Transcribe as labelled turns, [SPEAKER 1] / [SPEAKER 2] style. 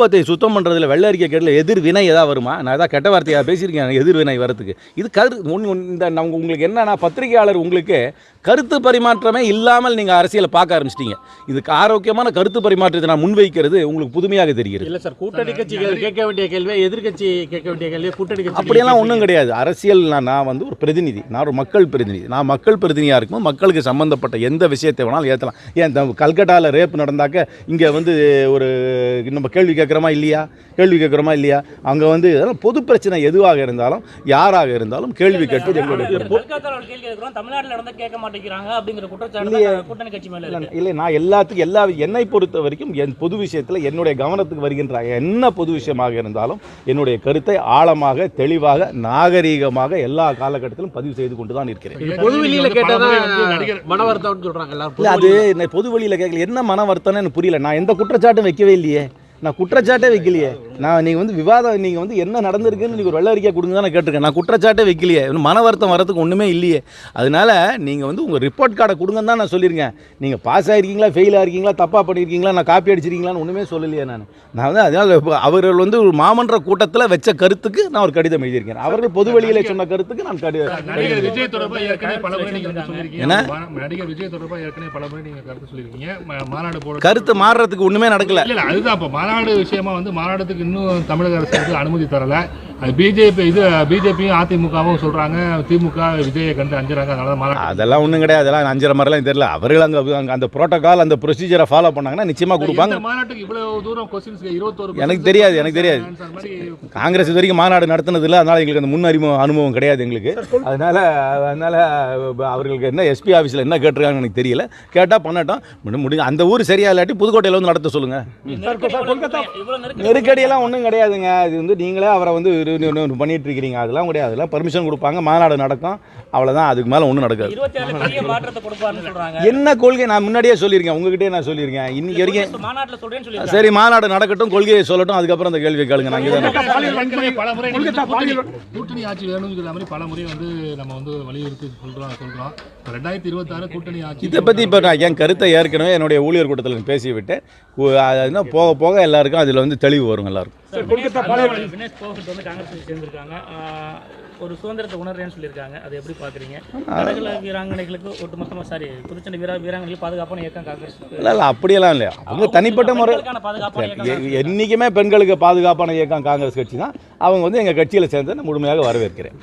[SPEAKER 1] குப்பத்தை சுத்தம் பண்ணுறதுல வெள்ளை அறிக்கை கேட்டல எதிர்வினை ஏதாவது வருமா? நான் ஏதாவது கெட்ட வார்த்தையாக பேசியிருக்கேன் எதிர்வினை வரத்துக்கு. இது இந்த உங்களுக்கு என்னன்னா, பத்திரிகையாளர் உங்களுக்கு கருத்து பரிமாற்றமே இல்லாமல் நீங்கள் அரசியலை பார்க்க ஆரம்பிச்சிட்டீங்க. இதுக்கு ஆரோக்கியமான கருத்து பரிமாற்றத்தை நான் முன்வைக்கிறது உங்களுக்கு புதுமையாக தெரிகிறது.
[SPEAKER 2] இல்லை சார், கூட்டணி கட்சிகள் கேட்க வேண்டிய கேள்வி, எதிர்கட்சி கேட்க வேண்டிய கேள்வி, கூட்டணி கட்சி
[SPEAKER 1] அப்படியெல்லாம் ஒன்றும் கிடையாது. அரசியல் நான் வந்து ஒரு பிரதிநிதி, நான் ஒரு மக்கள் பிரதிநிதி. நான் மக்கள் பிரதிநிதியாக இருக்கும்போது மக்களுக்கு சம்மந்தப்பட்ட எந்த விஷயத்தை வேணாலும் ஏற்றலாம். ஏன் கல்கட்டாவில் ரேப் நடந்தாக்க இங்கே வந்து ஒரு நம்ம கேள்வி கேட்குறோமா இல்லையா? கேள்வி கேட்குறோமா இல்லையா? அங்கே வந்து பொது பிரச்சனை எதுவாக இருந்தாலும் யாராக இருந்தாலும் கேள்வி கேட்பது எங்களுடைய இல்லை. நான் எல்லாத்துக்கும் என்னை பொறுத்த வரைக்கும் என் பொது விஷயத்தில் என்னுடைய கவனத்துக்கு வருகின்ற என்ன பொது விஷயமாக இருந்தாலும் என்னுடைய கருத்தை ஆழமாக, தெளிவாக, நாகரீகமாக எல்லா காலகட்டத்திலும் பதிவு செய்து கொண்டு தான் இருக்கிறேன்.
[SPEAKER 2] பொதுவெளியில் கேட்டால் மன வருத்தம்னு சொல்கிறாங்க எல்லாரும்.
[SPEAKER 1] இல்லை, அது பொது வெளியில் கேட்கல. என்ன மன வருத்தம்னு எனக்கு புரியல. நான் எந்த குற்றச்சாட்டும் வைக்கவே இல்லையே. நான் குற்றச்சாட்டே வைக்கலையே. நீங்கள் வந்து விவாதம், நீங்கள் வந்து என்ன நடந்திருக்குன்னு நீங்கள் ஒரு வெள்ளை அறிக்கை கொடுங்க தான் நான் கேட்டிருக்கேன். நான் குற்றச்சாட்டே வைக்கலையே. மன வருத்தம் வரதுக்கு ஒன்றுமே இல்லையே. அதனால் நீங்கள் வந்து உங்கள் ரிப்போர்ட் கார்டை கொடுங்கன்னு தான் நான் சொல்லியிருக்கேன். நீங்கள் பாஸ் ஆகிருக்கீங்களா, ஃபெயில் ஆகிருக்கீங்களா, தப்பாக பண்ணியிருக்கீங்களா, நான் காப்பி அடிச்சிருக்கீங்களான்னு ஒன்றுமே சொல்லலையே. நான் வந்து அதனால் அவர்கள் வந்து ஒரு மாமன்ற கூட்டத்தில் வச்ச கருத்துக்கு நான் ஒரு கடிதம் எழுதியிருக்கேன். அவர்கள் பொது வெளியில் சொன்ன கருத்துக்கு நான்
[SPEAKER 3] நடிகர் விஜய் தொடர்பாக ஏற்கனவே பல முறை நீங்கள் சொல்லியிருக்கீங்க. நடிகர் விஜய் தொடர்பாக ஏற்கனவே பல முறை நீங்கள் கருத்து சொல்லியிருக்கீங்க. மாநாடு போட கருத்து
[SPEAKER 1] மாறுறதுக்கு ஒன்றுமே நடக்கல.
[SPEAKER 3] இல்லை, அதுதான் இப்போ மாநாடு விஷயமா வந்து மாநாடுக்கு இன்னும் தமிழக அரசு வந்து அனுமதி தரல. அது பிஜேபியும் அதிமுகவும் சொல்றாங்க, திமுக விஜயை கண்டு அஞ்சுறாங்க.
[SPEAKER 1] அதெல்லாம் ஒன்றும் கிடையாது. அதெல்லாம் அஞ்சுற மாதிரிலாம் தெரியல. அவர்கள் அங்கே அந்த புரோட்டோகால், அந்த ப்ரொசீஜரை ஃபாலோ பண்ணாங்கன்னா நிச்சயமாக கொடுப்பாங்க.
[SPEAKER 3] மாநாட்டுக்கு இவ்வளவு தூரம் கொஸ்டின்ஸ் 21
[SPEAKER 1] எனக்கு தெரியாது. காங்கிரஸ் இது வரைக்கும் மாநாடு நடத்தினது இல்லை. அதனால எங்களுக்கு அந்த முன் அனுபவம் கிடையாது எங்களுக்கு. அதனால அவர்களுக்கு என்ன எஸ்பி ஆஃபீஸில் என்ன கேட்டிருக்காங்கன்னு எனக்கு தெரியல. கேட்டால் பண்ணட்டும், முடிஞ்சு அந்த ஊர் சரியா இல்லாட்டி புதுக்கோட்டையில் வந்து நடத்த சொல்லுங்க. நெருக்கடியெல்லாம் ஒன்றும் கிடையாதுங்க. இது வந்து நீங்களே அவரை வந்து பண்ணிட்டு இருக்கிறீங்க. அதெல்லாம் கிடையாது. அதெல்லாம் பர்மிஷன் கொடுப்பாங்க, மாநாடு நடக்கும், அவ்வளோதான். அதுக்கு மேலே ஒன்றும் நடக்காது. என்ன கொள்கை நான் முன்னாடியே சொல்லியிருக்கேன், உங்ககிட்டே நான் சொல்லியிருக்கேன். இன்னைக்கு வரைக்கும் சரி, மாநாடு நடக்கட்டும், கொள்கையை சொல்லட்டும், அதுக்கப்புறம் அந்த கேள்வி கேளுங்க.
[SPEAKER 3] கூட்டணி ஆட்சி வேணும்னு சொல்ல மாதிரி பல முறை வந்து நம்ம வந்து வலியுறுத்தி சொல்றோம். 2026 கூட்டணி ஆட்சி
[SPEAKER 1] இதை பற்றி இப்போ நான் என் கருத்தை ஏற்கனவே என்னுடைய ஊழியர் கூட்டத்தில் பேசிவிட்டேன். போக போக எல்லாருக்கும் அதில் வந்து தெளிவு வரும். எல்லாருக்கும்
[SPEAKER 4] ஒரு சுதந்திரத்தை உணர்றேன்னு சொல்லியிருக்காங்க. அதை எப்படி பார்க்குறீங்க? வீராங்கனைகளுக்கு ஒட்டுமொத்தமாக புதுச்சேரி வீராங்கனைகளுக்கு பாதுகாப்பான இயக்கம் காங்கிரஸ்
[SPEAKER 1] இல்லை அப்படியெல்லாம் இல்லையா. அவங்க தனிப்பட்ட முறை என்றைக்குமே பெண்களுக்கு பாதுகாப்பான இயக்கம் காங்கிரஸ் கட்சி தான். அவங்க வந்து எங்கள் கட்சியில் சேர்ந்து முழுமையாக வரவேற்கிறேன்.